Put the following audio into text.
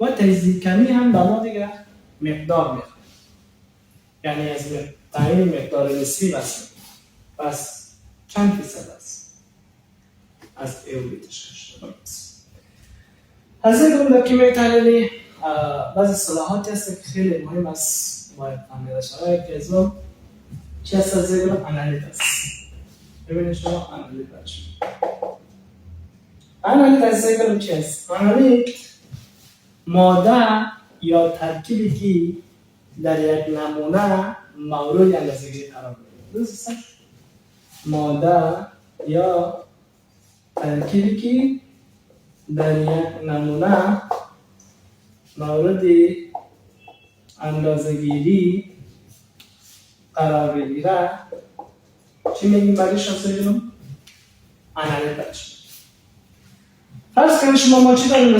و تجزیه کمی هم به ما دیگه مقدار میخواد، یعنی از تعیین مقدار نسبی بس. پس چند فیصد است از ایولی تشکیل است. از این گونه که میتونی بعضی اصطلاحاتی هست که خیلی مهم است باید فهمیده شود که از اون چی هست؟ از این گونه انالیت است. ببینید شما انالیت هست. انالیت از این گونه چی هست؟ انالیت ماده یا ترکیبی که در یک نمونه مورد اندازه‌گیری قرار می‌گیرد. درست است؟ ماده یا ترکیبی که در یک نمونه مورد اندازه‌گیری قرار بگیره چی میگیم برایش هستیم؟ انالیت. فرض کنید شما ما چی داریم؟